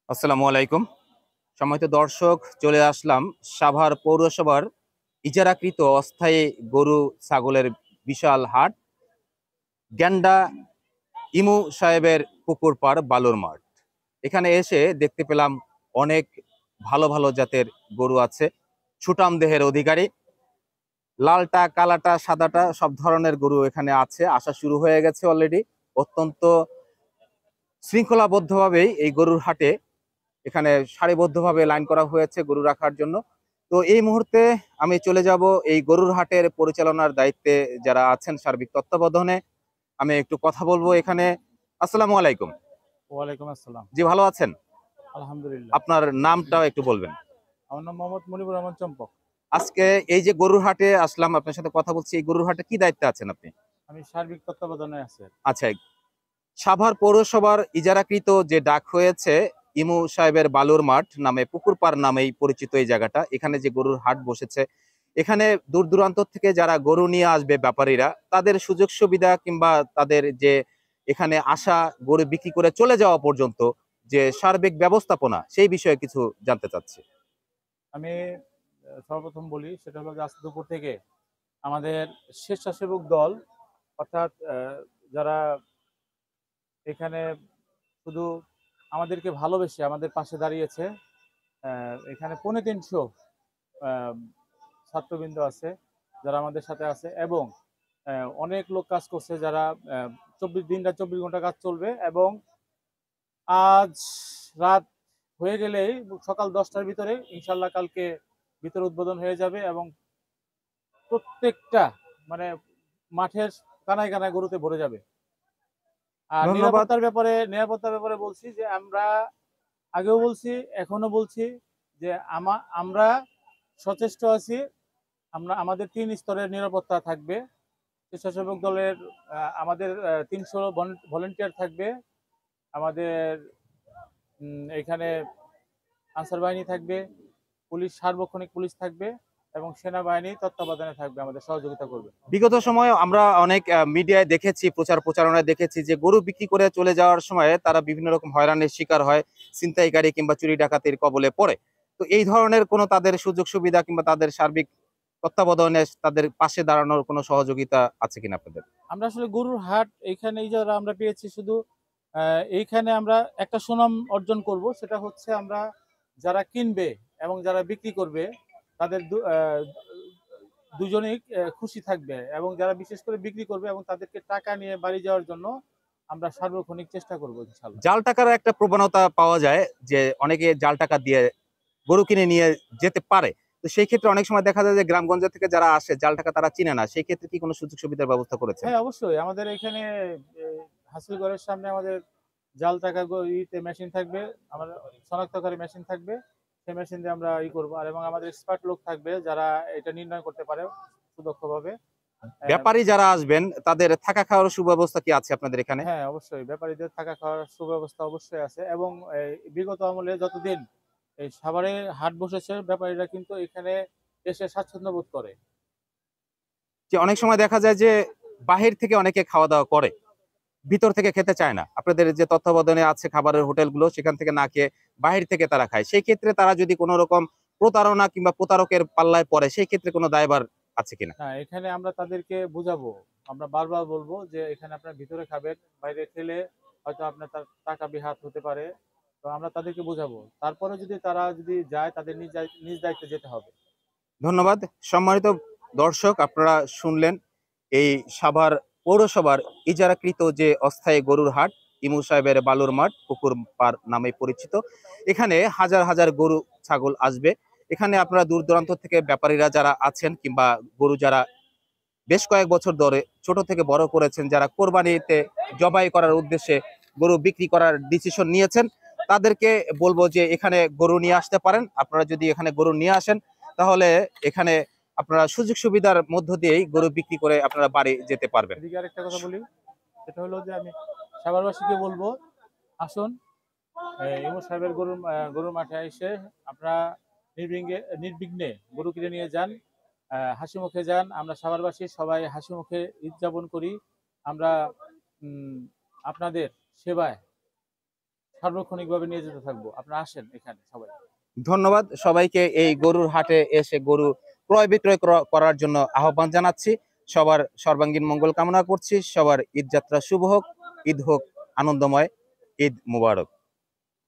আসসালামু আলাইকুম। সম্মানিত দর্শক, চলে আসলাম সাভার পৌরসভার ইজারাকৃত অস্থায়ী গরু ছাগলের বিশাল হাট, গ্যান্ডা ইমু সাহেবের পুকুর পাড় বালুর মাঠ। এখানে এসে দেখতে পেলাম অনেক ভালো ভালো জাতের গরু আছে, সুঠাম দেহের অধিকারী, লালটা কালাটা সাদাটা সব ধরনের গরু এখানে আছে। আসা শুরু হয়ে গেছে অলরেডি। অত্যন্ত শৃঙ্খলাবদ্ধভাবেই এই গরুর হাটে এখানে সারিবদ্ধভাবে লাইন করা হয়েছে গরু রাখার জন্য। তো এই মুহূর্তে আমি চলে যাব এই গরুর হাটের পরিচালনার দায়িত্বে যারা আছেন সার্বিক তত্ত্বাবধানে। আমি একটু কথা বলবো এখানে। আসসালামু আলাইকুম। ওয়ালাইকুম আসসালাম। জি, ভালো আছেন? আলহামদুলিল্লাহ। আপনার নামটাও একটু বলবেন। আমার নাম মোহাম্মদ মনিবুর রহমান চম্পক। আজকে এই যে গরুর হাটে আসলাম, আপনার সাথে কথা বলছি, এই গরুর হাটে কি দায়িত্বে আছেন আপনি? আমি সার্বিক তত্ত্বাবধানে আছি। আচ্ছা, সাভার পৌরসভার ইজারাকৃত যে ডাক হয়েছে ইমু সাহেবের বালুর মাঠ নামে, পুকুর পাড় নামেই পরিচিত এই জায়গাটা, এখানে যে গরুর হাট বসেছে, এখানে দূর দূরান্ত থেকে যারা গরু নিয়ে আসবে ব্যাপারীরা, তাদের সুযোগ সুবিধা কিংবা তাদের যে এখানে আসা, গরু বিক্রি করে চলে যাওয়া পর্যন্ত যে সার্বিক ব্যবস্থাপনা, সেই বিষয়ে কিছু জানতে চাচ্ছি। আমি সর্বপ্রথম বলি, সেটা হলো যে আজ দুপুর থেকে আমাদের স্বেচ্ছাসেবক দল, অর্থাৎ যারা এখানে শুধু আমাদেরকে ভালোবেসে আমাদের পাশে দাঁড়িয়েছে, এখানে ৩৫০ ছাত্রবৃন্দ আছে যারা আমাদের সাথে আছে, এবং অনেক লোক কাজ করছে যারা ২৪ ঘন্টা কাজ চলবে, এবং আজ রাত হয়ে গেলেই সকাল ১০টার ভিতরে ইনশাল্লাহ কালকে ভিতর উদ্বোধন হয়ে যাবে, এবং প্রত্যেকটা মানে মাঠের কানায় কানায় গরুতে ভরে যাবে। আর ধন্যবাদ। নিরাপত্তার ব্যাপারে বলছি যে আমরা আগেও বলছি, এখনো বলছি যে আমরা সচেষ্ট আছি। আমাদের ৩ স্তরের নিরাপত্তা থাকবে। স্বেচ্ছাসেবক দলের আমাদের ৩০০ ভলেন্টিয়ার থাকবে। আমাদের এখানে আনসার বাহিনী থাকবে, সার্বক্ষণিক পুলিশ থাকবে, এবং সেনাবাহিনী তত্ত্বাবধানে থাকবে, আমাদের সহযোগিতা করবে। বিগত সময়ে আমরা অনেক মিডিয়ায় দেখেছি, প্রচারণায় দেখেছি যে গরু বিক্রি করে চলে যাওয়ার সময় তারা বিভিন্ন রকম হয়রানির শিকার হয়, ছিনতাইকারী কিংবা চুরি ডাকাতির কবলে পড়ে। তো এই ধরনের কোনো তাদের সুযোগ সুবিধা কিংবা তাদের সার্বিক তত্ত্বাবধানে তাদের পাশে দাঁড়ানোর কোনো সহযোগিতা আছে কিনা আপনাদের? আমরা আসলে গরুর হাট এইখানে এই যারা আমরা পেয়েছি, শুধু এইখানে আমরা একটা সুনাম অর্জন করব, সেটা হচ্ছে আমরা যারা কিনবে এবং যারা বিক্রি করবে তাদের দুজনেই খুশি থাকবে, এবং যারা বিশেষ করে বিক্রি করবে এবং তাদেরকে টাকা নিয়ে বাড়ি যাওয়ার জন্য আমরা সার্বক্ষণিক চেষ্টা করবো ইনশাল্লাহ। জাল টাকার একটা প্রবণতা পাওয়া যায় যে অনেকে জাল টাকা দিয়ে গরু কিনে নিয়ে যেতে পারে। তো সেই ক্ষেত্রে অনেক সময় দেখা যায় যে গ্রামগঞ্জ থেকে যারা আসে জাল টাকা তারা চিনে না, সেই ক্ষেত্রে কি কোনো সুযোগ সুবিধার ব্যবস্থা করেছেন? হ্যাঁ, অবশ্যই আমাদের এখানে হাসিলগড়ের সামনে আমাদের জাল টাকা মেশিন থাকবে, আমাদের শনাক্তকারী মেশিন থাকবে। সেই মেশিন দিয়ে আমরা করবো, আর এবং আমাদের এক্সপার্ট লোক থাকবে যারা এটা নির্ণয় করতে পারে সুদক্ষভাবে। ব্যাপারী যারা আসবেন তাদের থাকা খাওয়ার সুব্যবস্থা কি আছে আপনাদের এখানে? হ্যাঁ, অবশ্যই ব্যাপারীদের থাকা খাওয়ার সুব্যবস্থা অবশ্যই আছে, এবং বিগত আমলে যতদিন এই সাভারে হাট বসেছে, ব্যাপারীরা কিন্তু এখানে এসে স্বাচ্ছন্দ্য বোধ করে। যে অনেক সময় দেখা যায় যে বাহির থেকে অনেকে খাওয়া দাওয়া করে, ভিতর থেকে খেতে চায় না। আপনাদের যে তত্ত্বাবধানে আছে খাবারের হোটেলগুলো, সেখান থেকে না খেয়ে বাহির থেকে তারা খায়। সেই ক্ষেত্রে তারা যদি কোনো রকম প্রতারণা কিংবা প্রতারকের পাল্লায় পড়ে, সেই ক্ষেত্রে কোনো দায়ভার আছে কিনা? না, এখানে আমরা তাদেরকে বুঝাবো, আমরা বারবার বলবো যে এখানে আপনার ভিতরে খাবেন, বাইরে খেলে হয়তো আপনার তার টাকা বিহাত হতে পারে। তো আমরা তাদেরকে বুঝাবো, তারপরে যদি তারা যায়, তাদের নিজ দায়িত্বে যেতে হবে। ধন্যবাদ। সম্মানিত দর্শক, আপনারা শুনলেন এই সাভার পৌরসভার ইজারাকৃত যে অস্থায়ী গরুর হাট, ইমু সাহেবের বালুর মাঠ পুকুর পাড় নামে পরিচিত। এখানে হাজার হাজার গরু ছাগল আসবে। এখানে আপনারা দূর দূরান্ত থেকে ব্যাপারীরা যারা আছেন কিংবা গরু যারা বেশ কয়েক বছর ধরে ছোট থেকে বড় করেছেন, যারা কোরবানিতে জবাই করার উদ্দেশ্যে গরু বিক্রি করার ডিসিশন নিয়েছেন, তাদেরকে বলবো যে এখানে গরু নিয়ে আসতে পারেন। আপনারা যদি এখানে গরু নিয়ে আসেন, তাহলে এখানে আপনারা সুযোগ সুবিধার মধ্য দিয়েই গরু বিক্রি করে আপনারা বাড়ি যেতে পারবেন। এদিকে আরেকটা কথা বলি, সেটা হলো যে আমি সাভারবাসীকে বলবো, আসুন ইমু সাহেবের গরুর মাঠে এসে আপনারা নির্বিঘ্নে গরু কিনে নিয়ে যান, হাসি মুখে যান। আমরা সাভারবাসী সবাই হাসি মুখে ঈদ যাপন করি। আমরা আপনাদের সেবায় সার্বক্ষণিকভাবে নিয়ে যেতে থাকবো। আপনারা আসেন এখানে সবাই। ধন্যবাদ সবাইকে এই গরুর হাটে এসে গরু ক্রয় বিক্রয় করার জন্য আহ্বান জানাচ্ছি। সবার সর্বাঙ্গীন মঙ্গল কামনা করছি। সবার ঈদ যাত্রা শুভ হোক, ঈদ হোক আনন্দময়, ঈদ মুবারক।